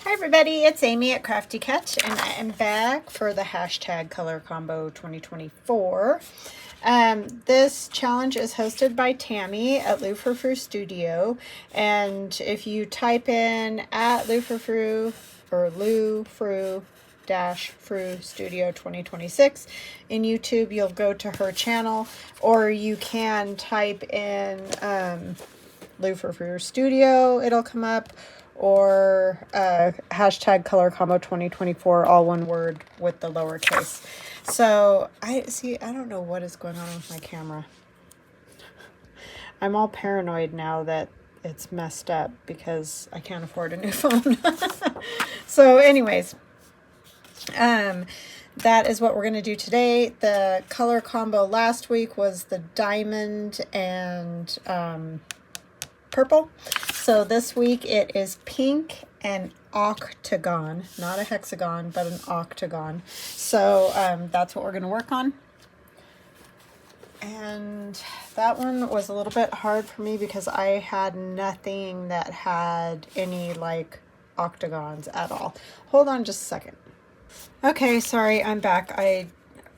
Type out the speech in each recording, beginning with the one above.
Hi everybody, it's Amy at Crafty Cat, and I am back for the hashtag color combo 2024. This challenge is hosted by Tammy at Loufrou-frou Studio, and if you type in at Loufrou-frou or Loufrou Frou Studio 2026 in YouTube, you'll go to her channel, or you can type in Loufrou-frou Studio, it'll come up, or hashtag color combo 2024, all one word with the lowercase. So I don't know what is going on with my camera. I'm all paranoid now that it's messed up because I can't afford a new phone. So anyways, that is what we're going to do today. The color combo last week was the diamond and purple. So this week it is pink and octagon, not a hexagon, but an octagon. So that's what we're going to work on. And that one was a little bit hard for me because I had nothing that had any like octagons at all. Hold on just a second. Okay, sorry, I'm back. I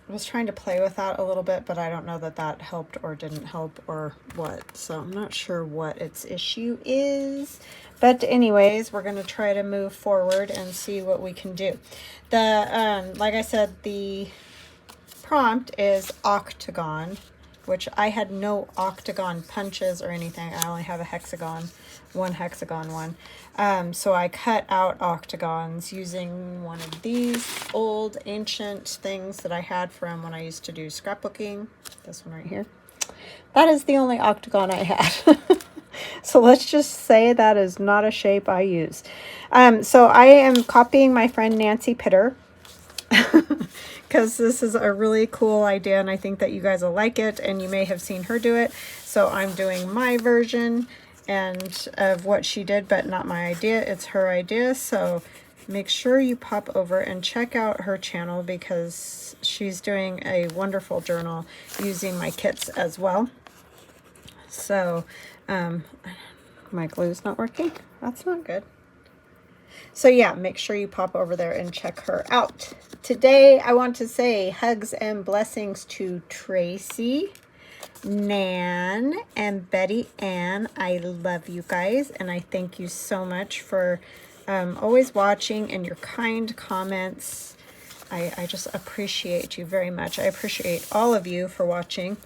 was trying to play with that a little bit, but I don't know that that helped or didn't help or what. So I'm not sure what its issue is. But anyways, we're going to try to move forward and see what we can do. The like I said, the prompt is octagon, which I had no octagon punches or anything. I only have a hexagon, one hexagon one. So I cut out octagons using one of these old ancient things that I had from when I used to do scrapbooking. This one right here. That is the only octagon I had. So let's just say that is not a shape I use. So I am copying my friend Nancy Pitter because this is a really cool idea and I think that you guys will like it, and you may have seen her do it. So I'm doing my version and of what she did, but not my idea. It's her idea. So make sure you pop over and check out her channel because she's doing a wonderful journal using my kits as well. So my glue's not working. That's not good. So yeah, make sure you pop over there and check her out. Today I want to say hugs and blessings to Tracy, Nan, and Betty Ann. I love you guys, and I thank you so much for always watching and your kind comments. I just appreciate you very much. I appreciate all of you for watching.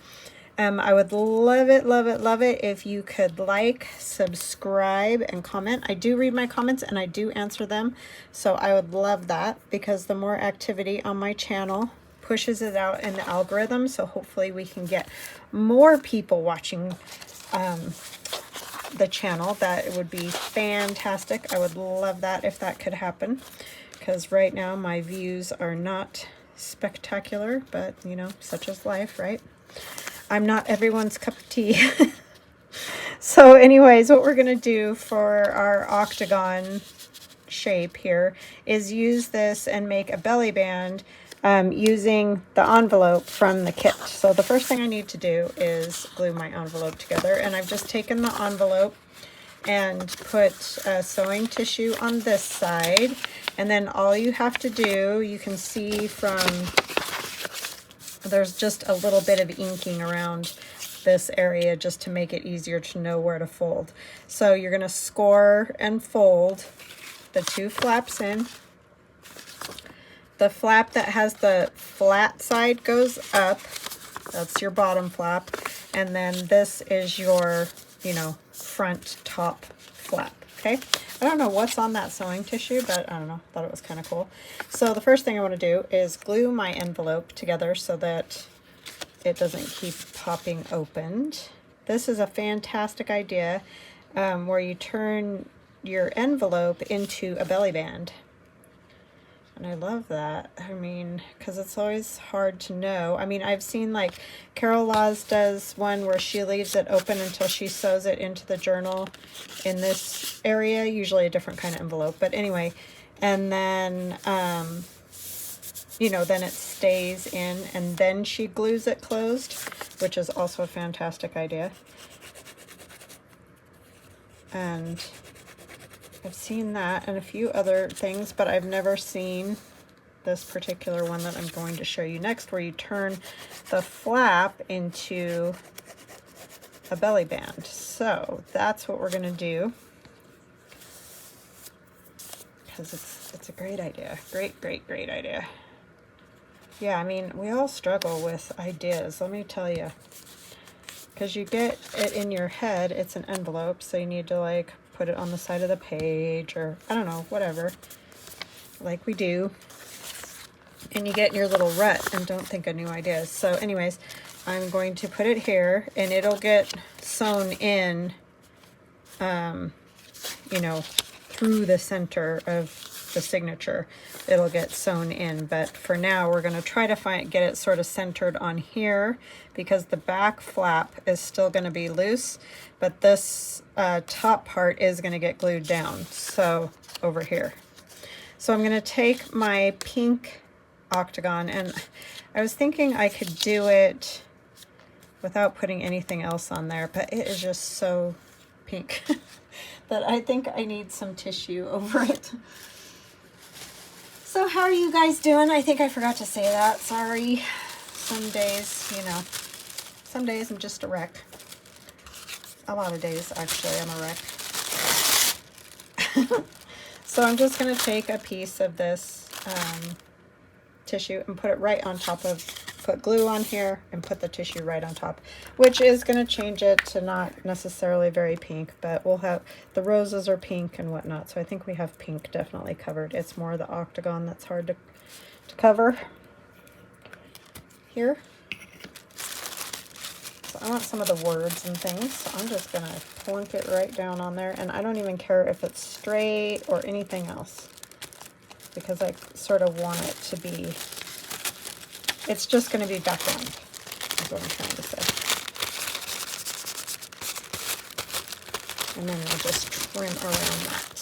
I would love it, love it, love it if you could like, subscribe, and comment. I do read my comments and I do answer them, so I would love that because the more activity on my channel pushes it out in the algorithm, so hopefully we can get more people watching the channel. That would be fantastic. I would love that if that could happen, because right now my views are not spectacular, but you know, such is life, right? I'm not everyone's cup of tea. So anyways, what we're going to do for our octagon shape here is use this and make a belly band using the envelope from the kit. So the first thing I need to do is glue my envelope together, and I've just taken the envelope and put sewing tissue on this side, and then all you have to do, you can see from there's just a little bit of inking around this area just to make it easier to know where to fold. So you're going to score and fold the two flaps in. The flap that has the flat side goes up. That's your bottom flap. And then this is your, you know, front top flap. Okay. I don't know what's on that sewing tissue, but I don't know. Thought it was kind of cool. So the first thing I want to do is glue my envelope together so that it doesn't keep popping opened. This is a fantastic idea where you turn your envelope into a belly band. And I love that. I mean, because it's always hard to know. I mean, I've seen like Carol Laws does one where she leaves it open until she sews it into the journal in this area, usually a different kind of envelope. But anyway, and then, you know, then it stays in and then she glues it closed, which is also a fantastic idea. And I've seen that and a few other things, but I've never seen this particular one that I'm going to show you next, where you turn the flap into a belly band. So that's what we're going to do, because it's a great idea. Great idea. Yeah, I mean, we all struggle with ideas, let me tell you, because you get it in your head, it's an envelope, so you need to like put it on the side of the page, or I don't know, whatever, like we do. And you get in your little rut and don't think of new ideas. So anyways, I'm going to put it here, and it'll get sewn in, you know, through the center of the signature. It'll get sewn in, but for now we're going to try to get it sort of centered on here, because the back flap is still going to be loose, but this top part is going to get glued down, so over here. So I'm going to take my pink octagon, and I was thinking I could do it without putting anything else on there, but it is just so pink that I think I need some tissue over it. So how are you guys doing? I think I forgot to say that. Sorry. Some days, you know, some days I'm just a wreck. A lot of days, actually, I'm a wreck. So I'm just going to take a piece of this tissue and put it right on top of, put glue on here and put the tissue right on top, which is going to change it to not necessarily very pink, but we'll have, the roses are pink and whatnot, so I think we have pink definitely covered. It's more the octagon that's hard to cover here. So I want some of the words and things, so I'm just going to plunk it right down on there, and I don't even care if it's straight or anything else, because I sort of want it to be, it's just going to be background, is what I'm trying to say. And then we'll just trim around that.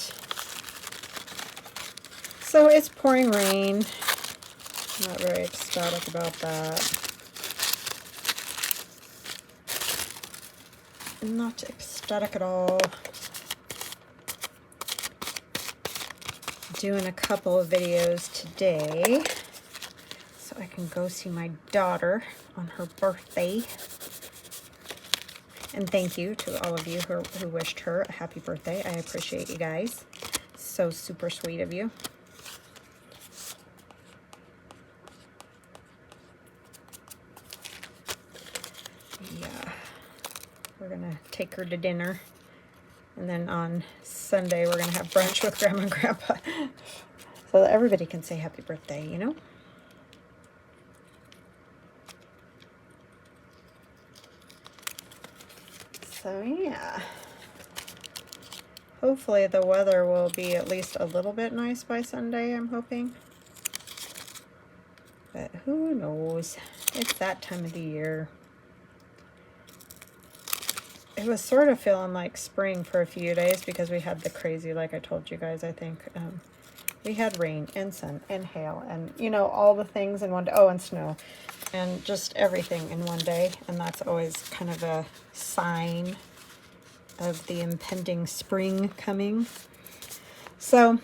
So it's pouring rain. I'm not very ecstatic about that. Not ecstatic at all. Doing a couple of videos today so I can go see my daughter on her birthday. And thank you to all of you who wished her a happy birthday. I appreciate you guys. So super sweet of you. Yeah. We're gonna take her to dinner. And then on Sunday, we're going to have brunch with Grandma and Grandpa. So that everybody can say happy birthday, you know? So, yeah. Hopefully the weather will be at least a little bit nice by Sunday, I'm hoping. But who knows? It's that time of the year. It was sort of feeling like spring for a few days because we had the crazy, like I told you guys, I think. We had rain and sun and hail and, you know, all the things in one day. Oh, and snow. And just everything in one day. And that's always kind of a sign of the impending spring coming. So,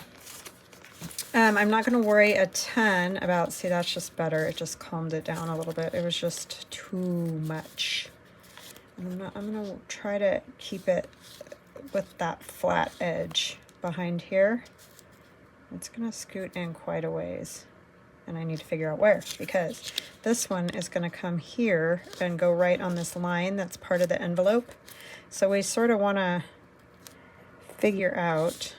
I'm not going to worry a ton about, see, that's just better. It just calmed it down a little bit. It was just too much. I'm going to try to keep it with that flat edge behind here. It's going to scoot in quite a ways. And I need to figure out where, because this one is going to come here and go right on this line that's part of the envelope. So we sort of want to figure out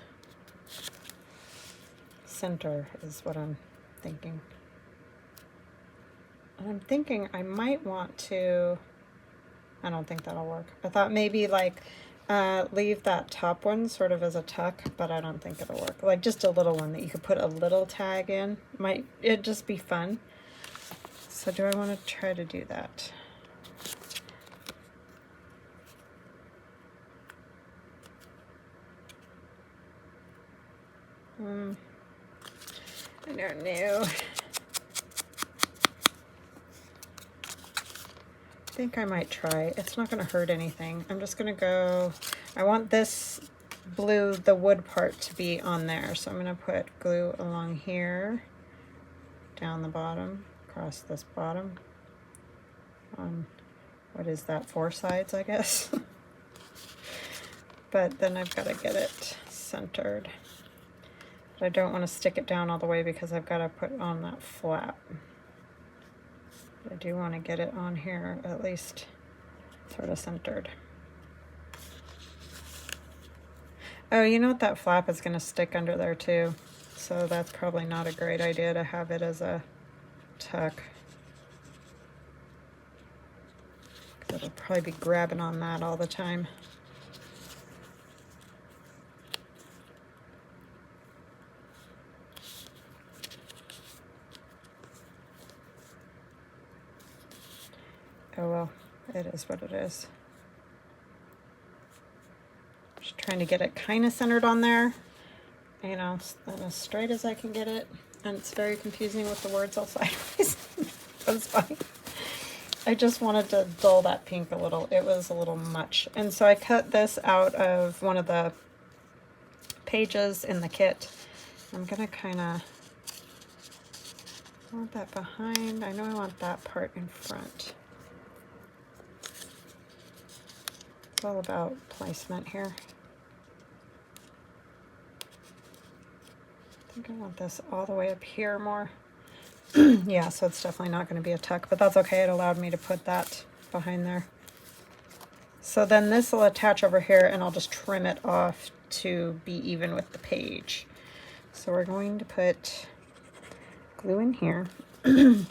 center is what I'm thinking. And I'm thinking I might want to, I don't think that'll work. I thought maybe like leave that top one sort of as a tuck, but I don't think it'll work. Like just a little one that you could put a little tag in. Might it just be fun. So do I want to try to do that? I don't know. I think I might try. It's not going to hurt anything. I'm just going to go, I want this blue, the wood part, to be on there. So I'm going to put glue along here, down the bottom, across this bottom, on, what is that, 4 sides, I guess. But then I've got to get it centered. But I don't want to stick it down all the way because I've got to put on that flap. But I do want to get it on here, at least sort of centered. Oh, you know what? That flap is going to stick under there too. So that's probably not a great idea to have it as a tuck. It'll probably be grabbing on that all the time. Oh well, it is what it is. Just trying to get it kind of centered on there, you know, and as straight as I can get it. And it's very confusing with the words all sideways. That's fine. I just wanted to dull that pink a little. It was a little much. And so I cut this out of one of the pages in the kit. I'm going to kind of, I want that behind. I know I want that part in front. It's all about placement here. I think I want this all the way up here more. Yeah, so it's definitely not going to be a tuck, but that's okay. It allowed me to put that behind there. So then this will attach over here, and I'll just trim it off to be even with the page. So we're going to put glue in here, glue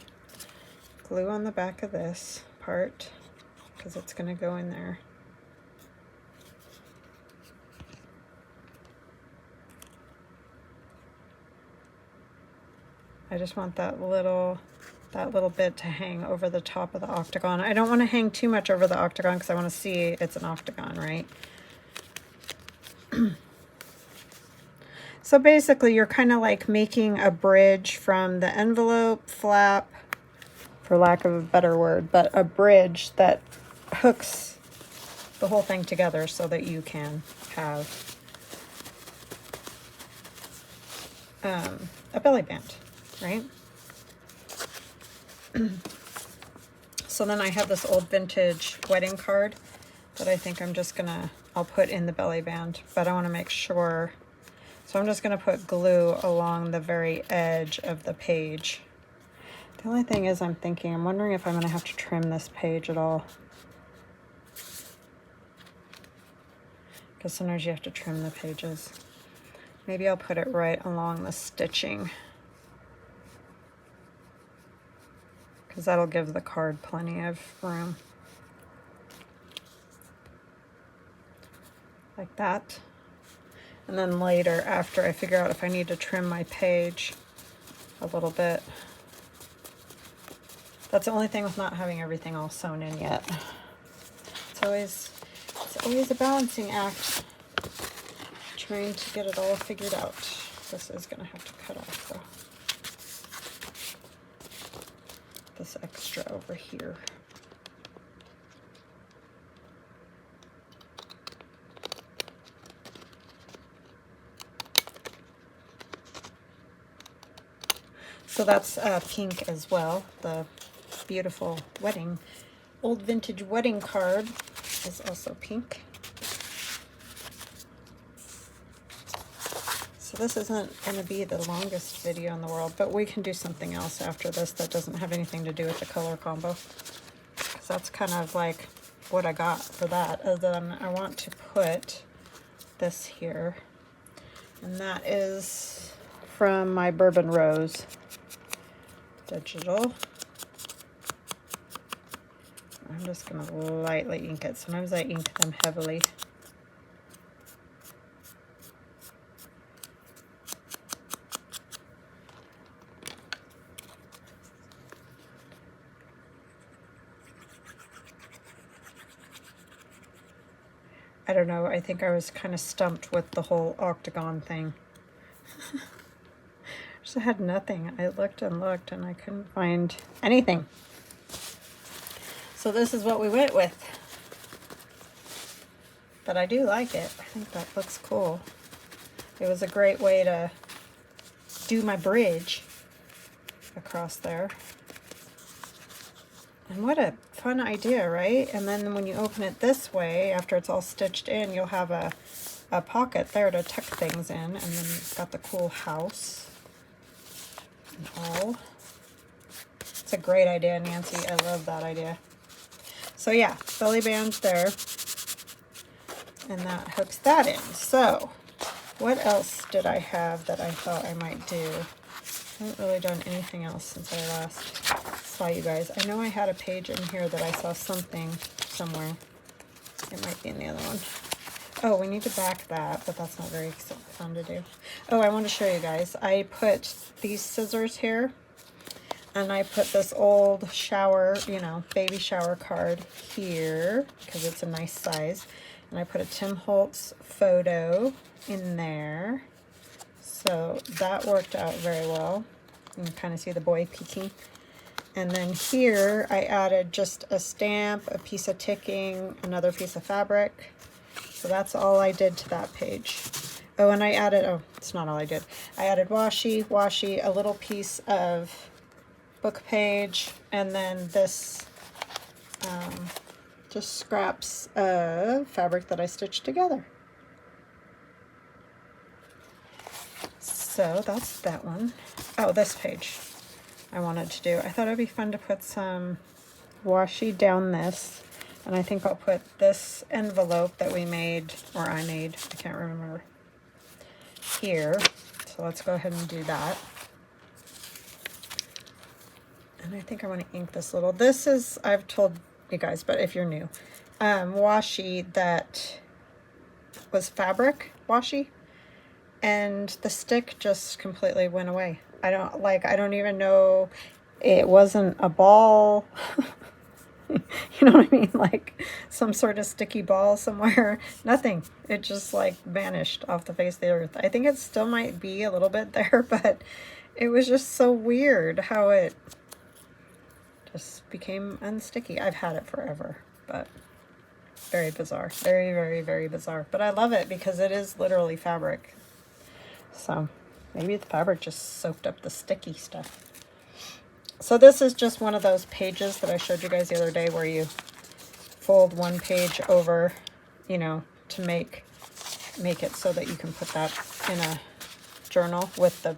on the back of this part, because it's going to go in there. I just want that little bit to hang over the top of the octagon. I don't want to hang too much over the octagon because I want to see it's an octagon, right? So basically you're kind of like making a bridge from the envelope flap, for lack of a better word, but a bridge that hooks the whole thing together so that you can have a belly band. Right? So then I have this old vintage wedding card that I think I'm just gonna, I'll put in the belly band, but I want to make sure. So I'm just gonna put glue along the very edge of the page. The only thing is I'm wondering if I'm gonna have to trim this page at all. Because sometimes you have to trim the pages. Maybe I'll put it right along the stitching, because that'll give the card plenty of room. Like that. And then later, after I figure out if I need to trim my page a little bit. That's the only thing with not having everything all sewn in yet. It's always a balancing act, trying to get it all figured out. This is gonna have to cut off though. This extra over here. So that's pink as well. The beautiful wedding, old vintage wedding card is also pink. So this isn't going to be the longest video in the world, but we can do something else after this that doesn't have anything to do with the color combo. Because that's kind of like what I got for that. I want to put this here. And that is from my Bourbon Rose digital. I'm just going to lightly ink it. Sometimes I ink them heavily. I don't know, I think I was kind of stumped with the whole octagon thing. Just had nothing. I looked and looked and I couldn't find anything. So this is what we went with. but I do like it. I think that looks cool. It was a great way to do my bridge across there. And what a fun idea, right? And then when you open it this way, after it's all stitched in, you'll have a pocket there to tuck things in. And then you've got the cool house and all. It's a great idea, Nancy. I love that idea. So yeah, belly band there. And that hooks that in. So what else did I have that I thought I might do? I haven't really done anything else since I last saw you guys. I know I had a page in here that I saw something somewhere. It might be in the other one. Oh, we need to back that, but that's not very fun to do. Oh, I want to show you guys. I put these scissors here, and I put this old shower, you know, baby shower card here, because it's a nice size. And I put a Tim Holtz photo in there. So that worked out very well. You can kind of see the boy peeking. And then here I added just a stamp, a piece of ticking, another piece of fabric. So that's all I did to that page. Oh, and I added, oh, it's not all I did. I added washi, a little piece of book page, and then this just scraps of fabric that I stitched together. So that's that one. Oh, this page I wanted to do. I thought it'd be fun to put some washi down this, and I think I'll put this envelope that we made, or I made, I can't remember, here. So let's go ahead and do that. And I think I want to ink this little. This is, I've told you guys, but if you're new, washi that was fabric washi, and the stick just completely went away. I don't even know, it wasn't a ball. You know what I mean? Like some sort of sticky ball somewhere. Nothing. It just like vanished off the face of the earth. I think it still might be a little bit there, but it was just so weird how it just became unsticky. I've had it forever, but very bizarre. Very, very, very bizarre. But I love it because it is literally fabric. So maybe the fabric just soaked up the sticky stuff. So this is just one of those pages that I showed you guys the other day where you fold one page over, you know, to make it so that you can put that in a journal with the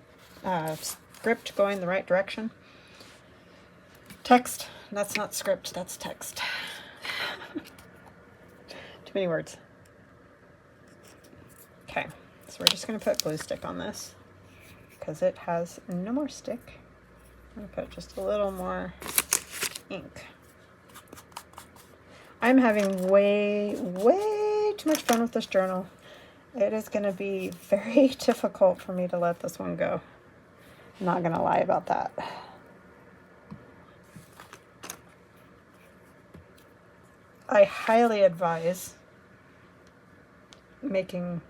script going the right direction. Text. That's not script, that's text. Too many words. Okay, so we're just going to put glue stick on this because it has no more stick. I'm going to put just a little more ink. I'm having way too much fun with this journal. It is going to be very difficult for me to let this one go. I'm not going to lie about that. I highly advise making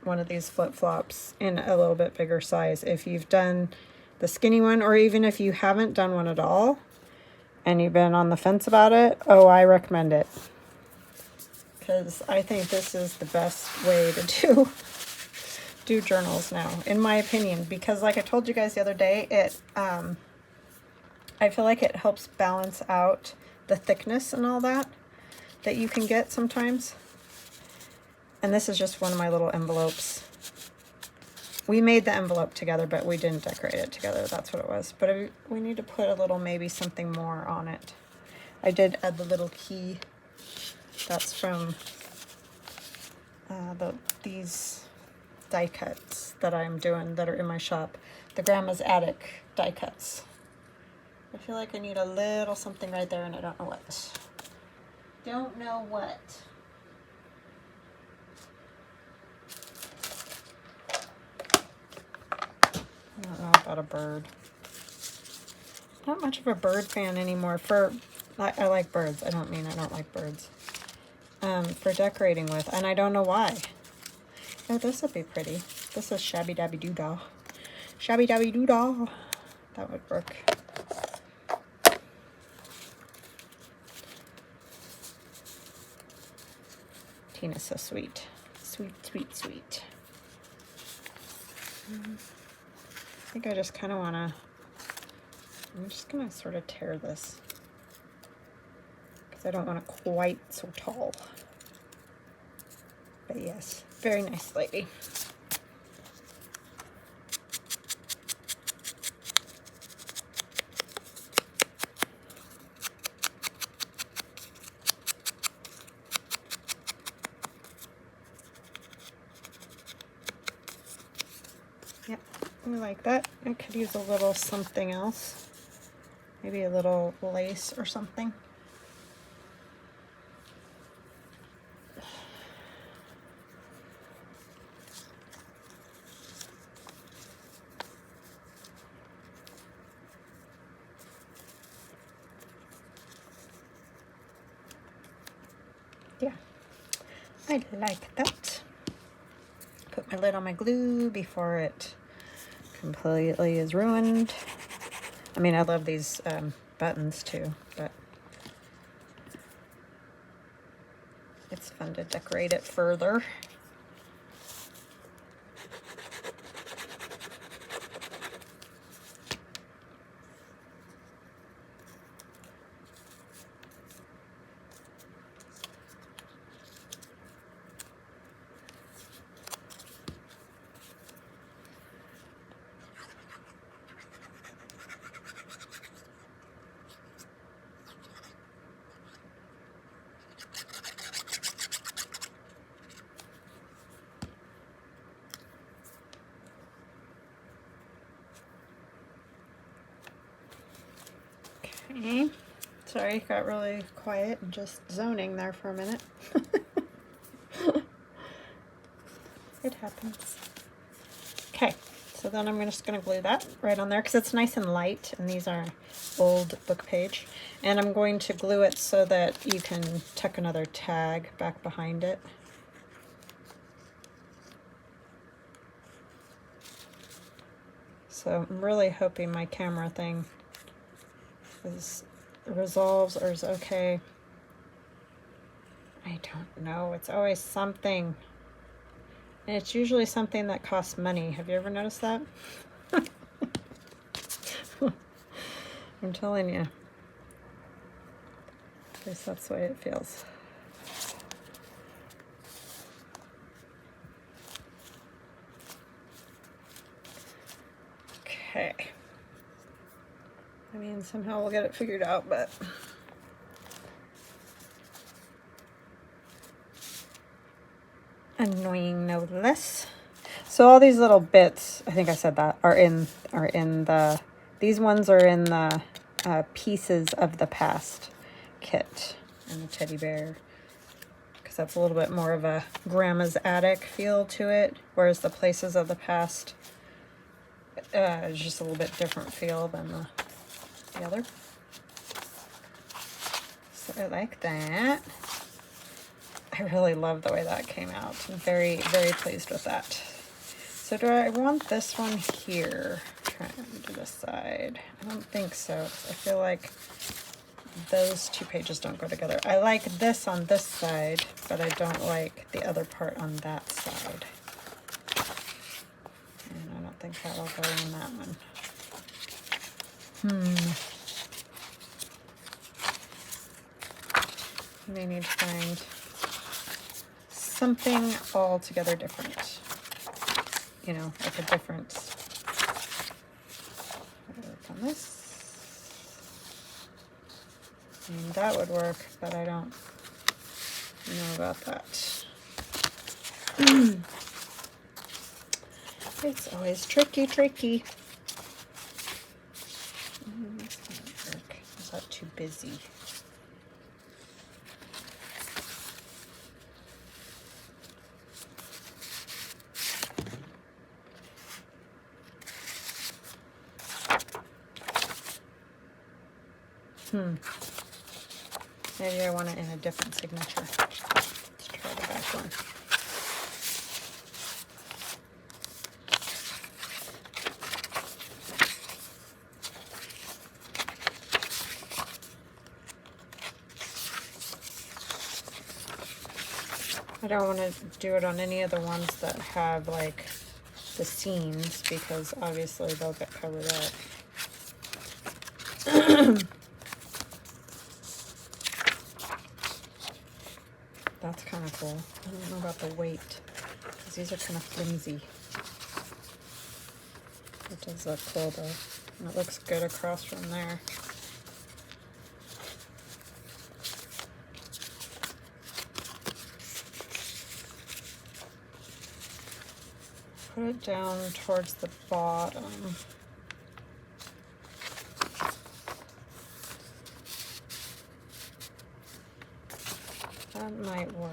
one of these flip-flops in a little bit bigger size. If you've done the skinny one, or even if you haven't done one at all and you've been on the fence about it, oh, I recommend it. Because I think this is the best way to do journals now, in my opinion. Because like I told you guys the other day, I feel like it helps balance out the thickness and all that you can get sometimes. And this is just one of my little envelopes. We made the envelope together, but we didn't decorate it together. That's what it was. But we need to put a little, maybe something more on it. I did add the little key. That's from these die cuts that I'm doing that are in my shop. The Grandma's Attic die cuts. I feel like I need a little something right there, and I don't know what. Don't know what. I don't know about a bird. Not much of a bird fan anymore. I like birds. I don't mean I don't like birds. For decorating with, and I don't know why. Oh, this would be pretty. This is Shabby Dabby Doodah. Shabby Dabby Doodah. That would work. painting is so sweet. Sweet, sweet, sweet. I think I just kind of want to, I'm just going to sort of tear this because I don't want it quite so tall. But yes, very nice lady. Yep, I like that. I could use a little something else. Maybe a little lace or something. Yeah, I like that. Put my lid on my glue before it completely is ruined. I mean, I love these buttons too, but it's fun to decorate it further. Okay, sorry, got really quiet and just zoning there for a minute. It happens. Okay, so then I'm just going to glue that right on there because it's nice and light, and these are old book page. And I'm going to glue it so that you can tuck another tag back behind it. So I'm really hoping my camera thing resolves or is okay. I don't know. It's always something. And it's usually something that costs money. Have you ever noticed that? I'm telling you. At least that's the way it feels. Okay. I mean, somehow we'll get it figured out, but annoying no less. So all these little bits, I think I said that, are in the, these ones are in the Pieces of the Past kit, and the teddy bear, because that's a little bit more of a grandma's attic feel to it, whereas the Places of the Past is just a little bit different feel than the other. So I like that. I really love the way that came out. I'm very, very pleased with that. So do I want this one here? Try and do this side. I don't think so. I feel like those two pages don't go together. I like this on this side, but I don't like the other part on that side. And I don't think that'll go on that one. I may need to find something altogether different. You know, like a different. Work on this. I mean, that would work, but I don't know about that. It's always tricky, tricky. That's not work. Is that too busy? Maybe I want it in a different signature. Let's try the back one. I don't want to do it on any of the ones that have like the seams because obviously they'll get covered up. That's kind of cool. I don't know about the weight because these are kind of flimsy. It does look cool though. And it looks good across from there. Put it down towards the bottom. That might work.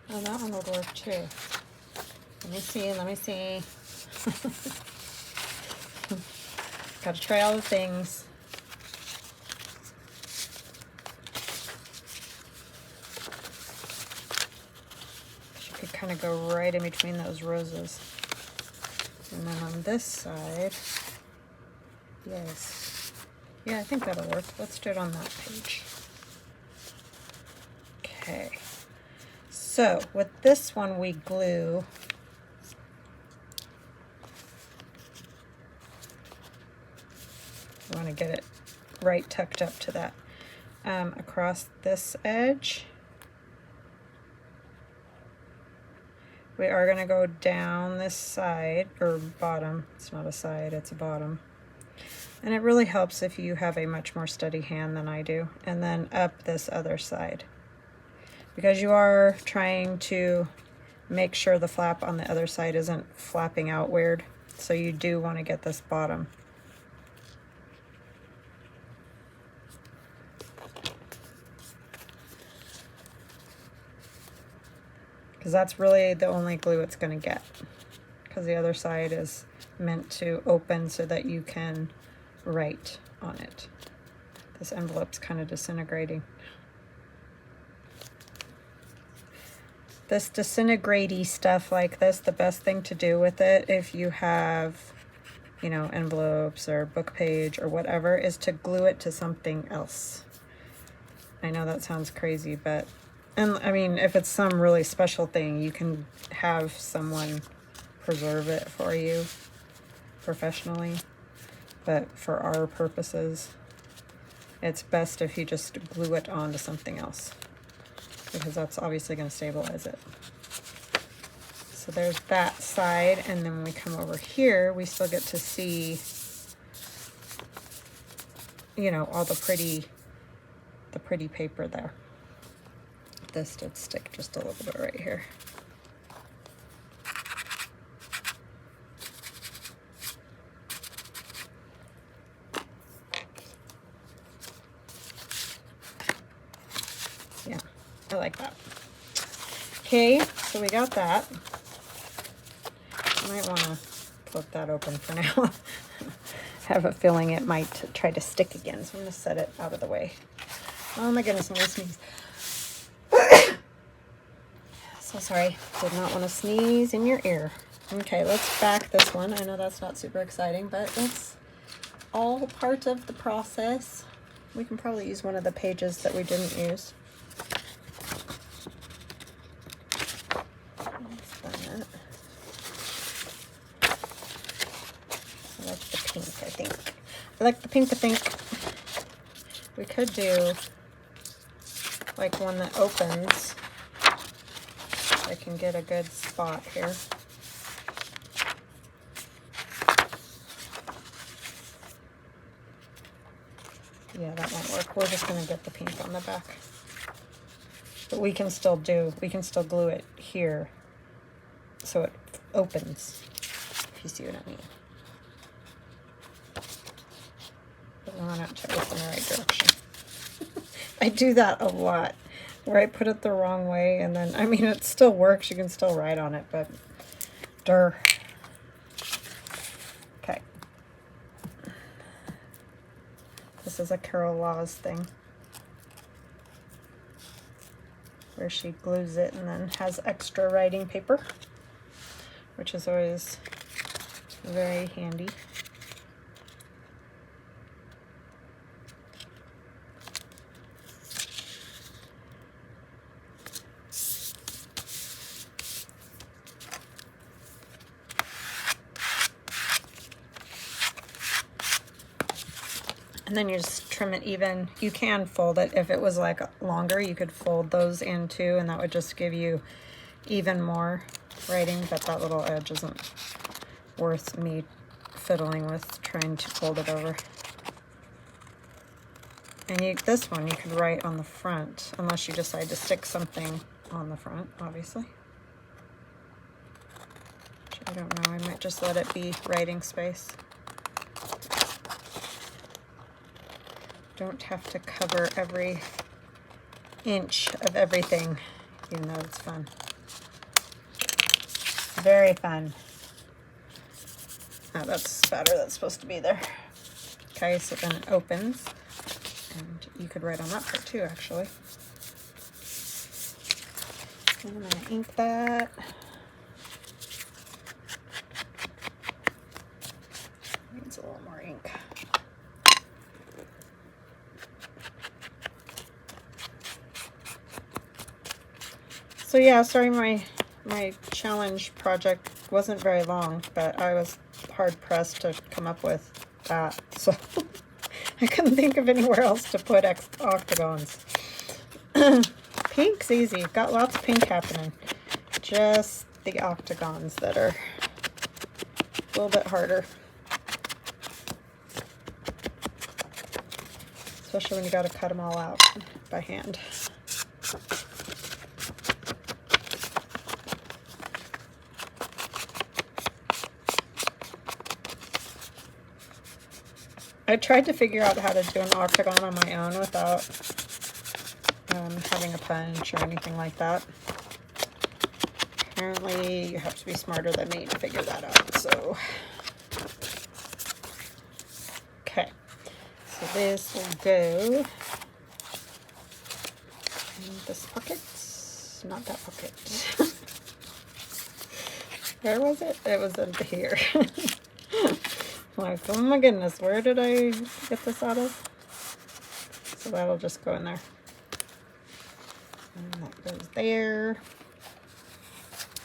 Oh, that one would work too. Let me see, let me see. Gotta try all the things. You could kind of go right in between those roses. And then on this side, yes. Yeah, I think that'll work. Let's do it on that page. Okay. So with this one we glue I want to get it right tucked up to that across this edge. We are going to go down this side, or bottom. It's not a side, it's a bottom. And it really helps if you have a much more steady hand than I do. And then up this other side. Because you are trying to make sure the flap on the other side isn't flapping out weird. So you do want to get this bottom. Because that's really the only glue it's going to get. Because the other side is meant to open so that you can write on it. This envelope's kind of disintegrating. This disintegrate-y stuff like this, the best thing to do with it if you have, you know, envelopes or book page or whatever, is to glue it to something else. I know that sounds crazy, but, and I mean, if it's some really special thing, you can have someone preserve it for you professionally. But for our purposes, it's best if you just glue it onto something else, because that's obviously going to stabilize it. So there's that side, and then when we come over here, we still get to see, you know, all the pretty paper there. This did stick just a little bit right here. Yeah, I like that. Okay, so we got that. I might want to flip that open for now. I have a feeling it might try to stick again, so I'm going to set it out of the way. Oh my goodness, I'm going to sneeze. So sorry, did not want to sneeze in your ear. Okay, let's back this one. I know that's not super exciting, but it's all part of the process. We can probably use one of the pages that we didn't use. I like the pink, I think. I like the pink, I think. We could do like one that opens. I can get a good spot here. Yeah, that won't work. We're just going to get the pink on the back. But we can still glue it here so it opens, if you see what I mean. But we want it to open the right direction. I do that a lot, where I put it the wrong way, and then, I mean, it still works. You can still write on it, but durr. Okay. This is a Carol Laws thing, where she glues it and then has extra writing paper, which is always very handy. And then you just trim it even. You can fold it. If it was like longer, you could fold those in too, and that would just give you even more writing, but that little edge isn't worth me fiddling with trying to fold it over. And this one you could write on the front, unless you decide to stick something on the front, obviously. Which I don't know, I might just let it be writing space. Don't have to cover every inch of everything, even though it's fun. Very fun. Oh, that's spatter that's supposed to be there. Okay, so then it opens. And you could write on that part too, actually. And I'm going to ink that. Needs a little more ink. So yeah, sorry my challenge project wasn't very long, but I was hard pressed to come up with that. So I couldn't think of anywhere else to put octagons. Pink's easy. Got lots of pink happening. Just the octagons that are a little bit harder. Especially when you got to cut them all out by hand. I tried to figure out how to do an octagon on my own without having a punch or anything like that. Apparently you have to be smarter than me to figure that out, so. Okay, so this will go in this pocket, not that pocket. Where was it? It was over here. Like, oh my goodness, where did I get this out of? So that'll just go in there. And that goes there.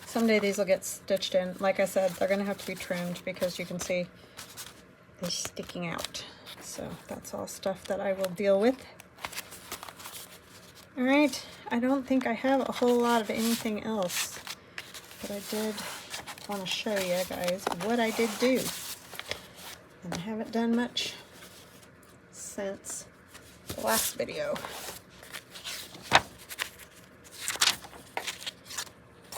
Someday these will get stitched in. Like I said, they're going to have to be trimmed because you can see they're sticking out. So that's all stuff that I will deal with. Alright, I don't think I have a whole lot of anything else. But I did want to show you guys what I did do. And I haven't done much since the last video.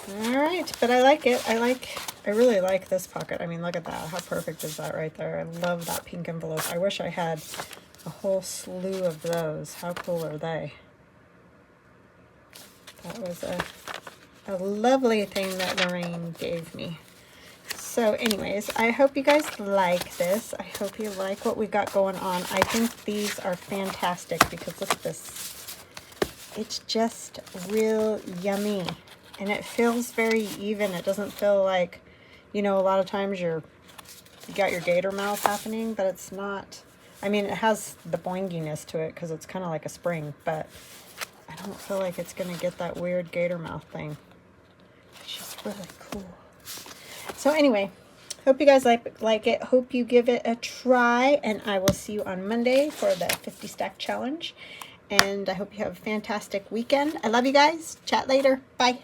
Alright, but I like it. I really like this pocket. I mean, look at that. How perfect is that right there? I love that pink envelope. I wish I had a whole slew of those. How cool are they? That was a lovely thing that Lorraine gave me. So anyways, I hope you guys like this. I hope you like what we got going on. I think these are fantastic because look at this. It's just real yummy. And it feels very even. It doesn't feel like, you know, a lot of times you got your gator mouth happening, but it's not. I mean, it has the boinginess to it because it's kind of like a spring, but I don't feel like it's going to get that weird gator mouth thing. It's just really cool. So anyway, hope you guys like it. Hope you give it a try, and I will see you on Monday for the 50 stack challenge. And I hope you have a fantastic weekend. I love you guys. Chat later. Bye.